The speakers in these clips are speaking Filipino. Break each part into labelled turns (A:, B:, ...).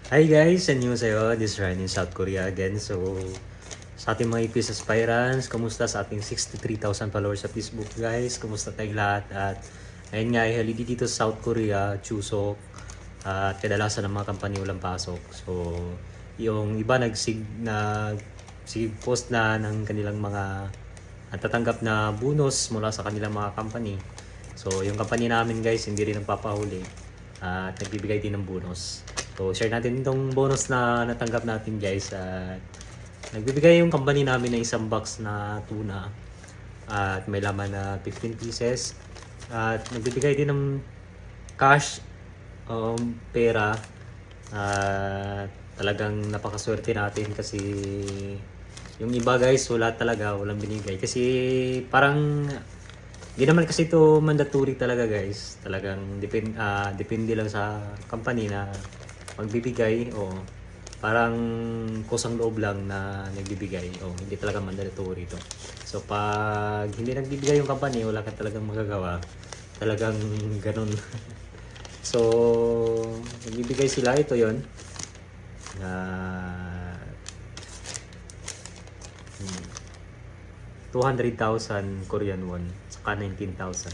A: Hi guys, and news sa'yo. This is Ryan in South Korea again. So, sa ating mga IPS aspirants, kamusta sa ating 63,000 followers sa Facebook guys? Kamusta tayong lahat? At ayun nga, holiday dito sa South Korea, Chuseok. At kadalasan ng mga company walang pasok. So, yung iba post na ng kanilang mga natatanggap na bonus mula sa kanilang mga company. So, yung company namin guys, hindi rin nagpapahuli at nagbibigay din ng bonus. So, share natin itong bonus na natanggap natin guys. At nagbibigay yung company namin ng isang box na tuna at may laman na 15 pieces. At nagbibigay din ng cash, pera. At talagang napakaswerte natin kasi yung iba guys wala talaga, walang binigay. Kasi parang hindi naman kasi ito mandatory talaga guys. Talagang depende lang sa company na magbibigay o parang kusang loob lang na nagbibigay o hindi talaga mandatory ito. So pag hindi nagbibigay yung company, wala ka talagang magagawa. Talagang ganun. So nagbibigay sila, ito yon na 200,000 Korean won saka 19,000.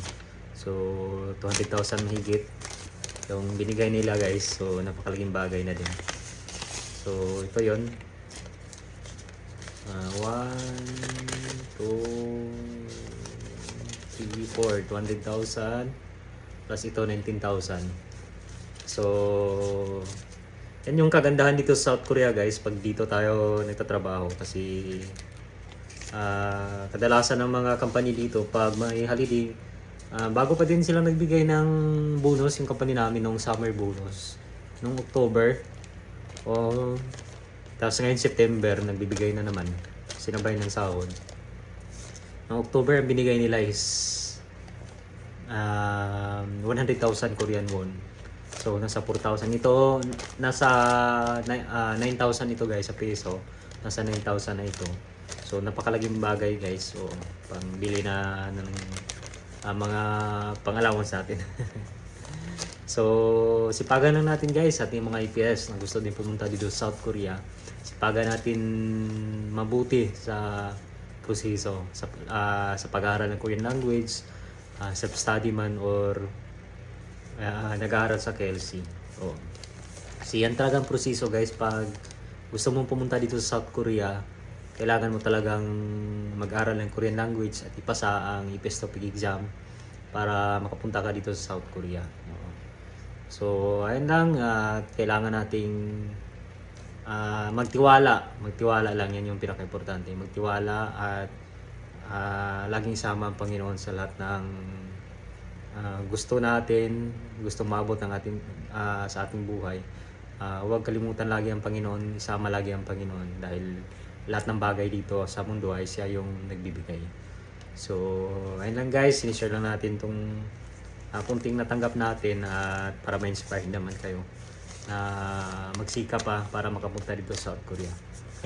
A: So 200,000 mahigit yung binigay nila guys. So napakalaking bagay na din. So ito yon, 1, 2, 3, 4, 200,000 plus ito 19,000. So yan yung kagandahan dito sa South Korea guys pag dito tayo nagtatrabaho. Kasi kadalasan ng mga company dito pag may holiday, bago pa din sila nagbigay ng bonus yung company namin nung summer bonus nung October. Tapos ngayon September nagbibigay na naman, sinabay ng sahod. Nung October ang binigay nila is 100,000 Korean won. So nasa 4,000 ito, nasa 9,000 ito guys sa peso. Nasa 9,000 na ito. So napakalaking bagay guys. So pangbili na ng mga pang-allowance natin. So sipagan lang natin guys sa ating mga IPS na gusto din pumunta dito sa South Korea. Sipagan natin mabuti sa proseso sa pag-aaral ng Korean language, self-study man or nag-aaral sa KLC. Oh. Kasi yan talagang proseso guys. Pag gusto mong pumunta dito sa South Korea, kailangan mo talagang mag-aral ng Korean language at ipasa ang IPS TOEIC exam para makapunta ka dito sa South Korea. So ayun lang, kailangan nating magtiwala lang, yan yung pinaka-importante. Magtiwala at laging sama ang Panginoon sa lahat ng gusto natin, gusto maabot ng ating sa ating buhay. Huwag kalimutan lagi ang Panginoon, isama lagi ang Panginoon dahil lahat ng bagay dito sa mundo ay siya yung nagbibigay. So ayun lang guys, sinishare lang natin tong kunting natanggap natin at para ma-inspire naman kayo na magsikap pa para makapunta dito sa South Korea.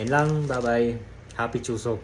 A: Ayun lang, bye bye, happy Chuseok.